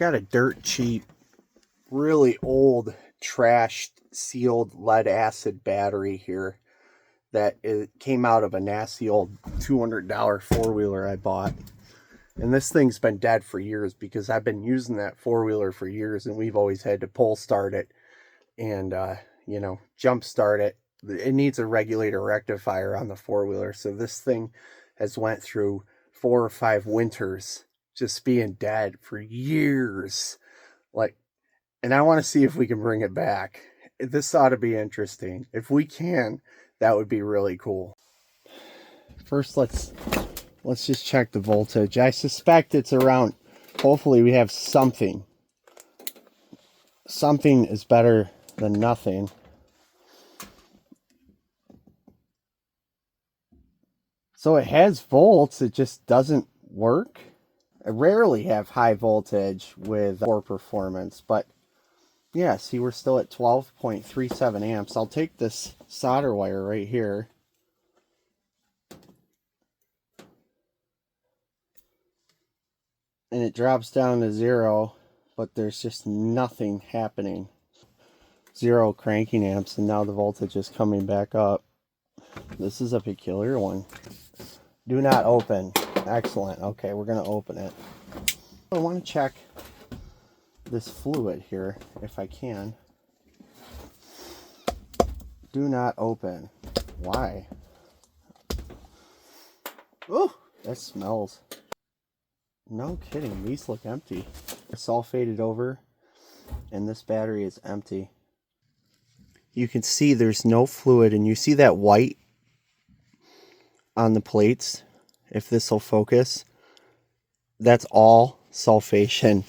got a dirt cheap, really old, trashed, sealed lead acid battery here that it came out of a nasty old $200 four-wheeler I bought. And this thing's been dead for years because I've been using that four-wheeler for years, and we've always had to pull start it and, you know, jump start it. It needs a regulator rectifier on the four-wheeler. So this thing has went through 4 or 5 winters just being dead for years. Like, and I want to see if we can bring it back. This ought to be interesting. If we can, that would be really cool. First, let's just check the voltage. I suspect it's around, hopefully we have something. Something is better than nothing. So it has volts, it just doesn't work. I rarely have high voltage with poor performance, but yeah, see, we're still at 12.37 amps. I'll take this solder wire right here. And it drops down to 0, but there's just nothing happening. 0 cranking amps, and now the voltage is coming back up. This is a peculiar one. Do not open. Excellent. Okay, we're going to open it. I want to check this fluid here, if I can. Do not open. Why? Oh, that smells. No kidding, these look empty. Sulfated over, and this battery is empty. You can see there's no fluid, and you see that white on the plates. If this will focus, that's all sulfation.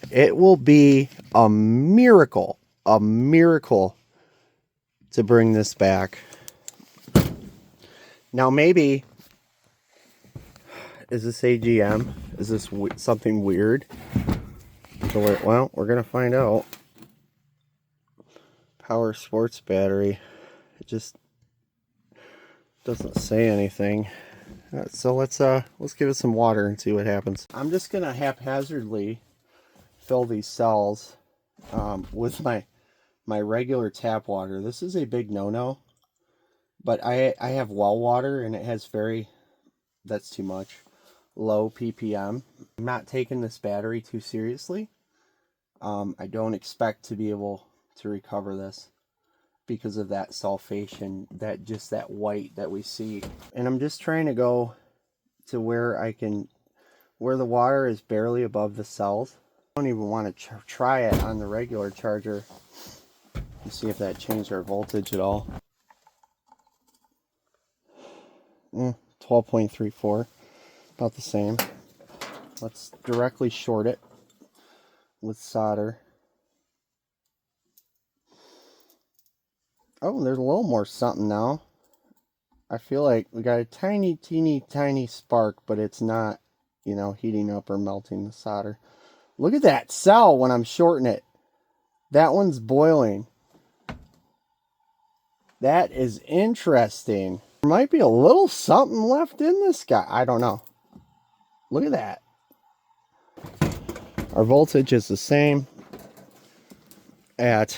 It will be a miracle to bring this back. Now maybe, is this AGM? Is this something weird? Well, we're gonna find out. Power sports battery. It just doesn't say anything. So let's give it some water and see what happens. I'm just gonna haphazardly fill these cells with my regular tap water. This is a big no-no, but I have well water, and it has that's too much, low ppm. I'm not taking this battery too seriously. I don't expect to be able to recover this because of that sulfation, that white that we see. And I'm just trying to go to where the water is barely above the cells. I don't even want to try it on the regular charger and see if that changed our voltage at all. 12.34, about the same. Let's directly short it with solder. Oh, there's a little more something now. I feel like we got a teeny spark, but it's not, you know, heating up or melting the solder. Look at that cell when I'm shorting it. That one's boiling. That is interesting. There might be a little something left in this guy. I don't know. Look at that. Our voltage is the same at,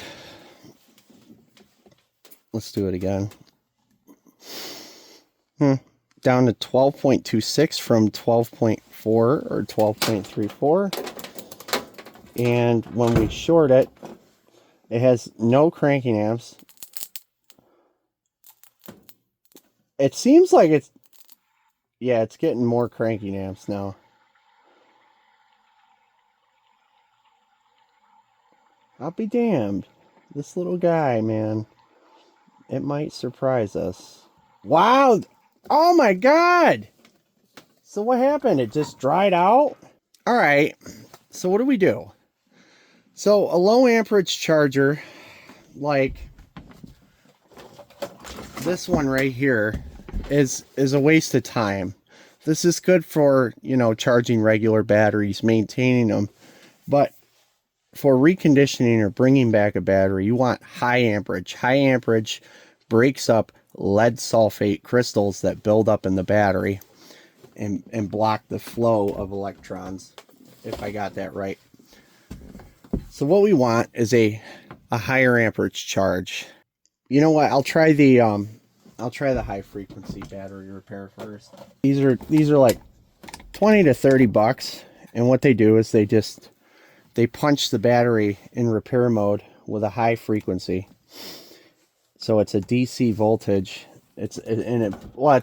let's do it again. Down to 12.26 from 12.4 or 12.34. And when we short it, it has no cranking amps. It seems like it's getting more cranking amps now. I'll be damned. This little guy, man, it might surprise us. Wow! Oh my God! So what happened? It just dried out? Alright, so what do we do? So a low amperage charger, like this one right here, is a waste of time. This is good for, you know, charging regular batteries, maintaining them, but for reconditioning or bringing back a battery, you want high amperage. High amperage breaks up lead sulfate crystals that build up in the battery and block the flow of electrons, if I got that right. So what we want is a higher amperage charge. You know what? I'll try the high frequency battery repair first. These are like 20 to 30 bucks, and what they do is they punch the battery in repair mode with a high frequency. So it's a DC voltage. It's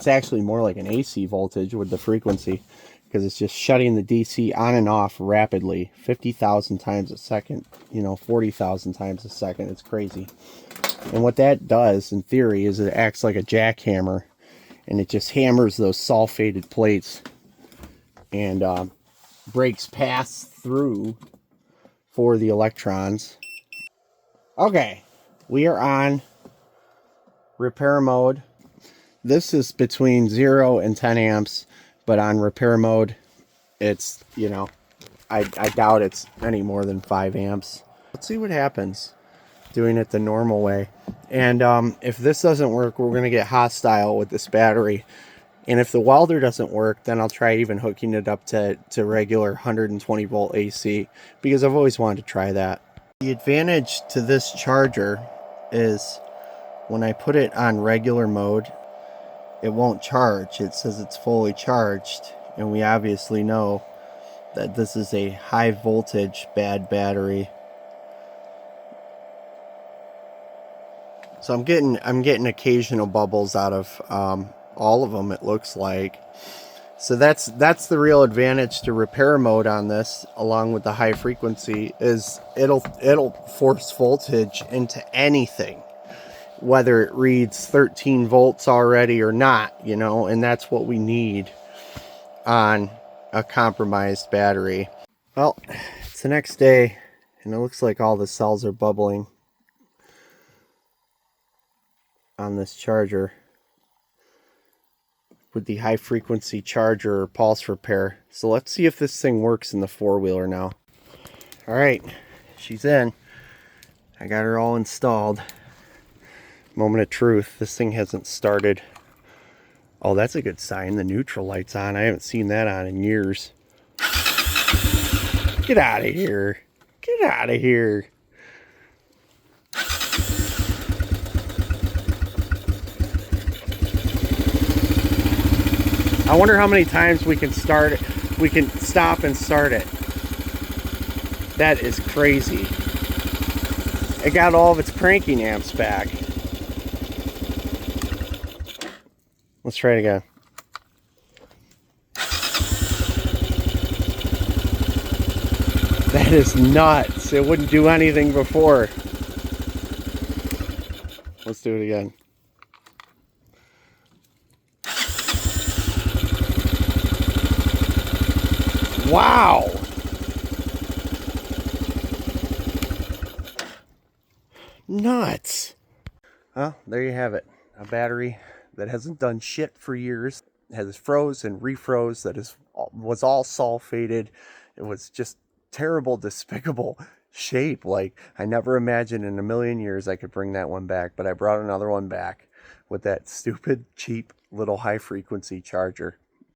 actually more like an AC voltage with the frequency, because it's just shutting the DC on and off rapidly, 50,000 times a second, 40,000 times a second. It's crazy. And what that does in theory is it acts like a jackhammer, and it just hammers those sulfated plates and breaks pass through for the electrons. Okay, we are on repair mode. This is between 0 and 10 amps, but on repair mode, it's, I doubt it's any more than 5 amps. Let's see what happens doing it the normal way. And if this doesn't work, we're going to get hostile with this battery. And if the welder doesn't work, then I'll try even hooking it up to regular 120 volt AC, because I've always wanted to try that. The advantage to this charger is when I put it on regular mode, it won't charge. It says it's fully charged, and we obviously know that this is a high voltage bad battery. So I'm getting occasional bubbles out of all of them, it looks like. So that's the real advantage to repair mode on this, along with the high frequency, is it'll force voltage into anything, whether it reads 13 volts already or not, and that's what we need on a compromised battery. Well, it's the next day, and it looks like all the cells are bubbling on this charger with the high frequency charger or pulse repair. So let's see if this thing works in the four-wheeler now. All right, she's in. I got her all installed. Moment of truth, this thing hasn't started. Oh, that's a good sign. The neutral light's on. I haven't seen that on in years. Get out of here. Get out of here. I wonder how many times we can stop and start it. That is crazy. It got all of its cranking amps back. Let's try it again. That is nuts. It wouldn't do anything before. Let's do it again. Wow. Nuts. Well, there you have it. A battery that hasn't done shit for years, has froze and refroze, was all sulfated. It was just terrible, despicable shape. Like, I never imagined in a million years I could bring that one back, but I brought another one back with that stupid, cheap little high frequency charger.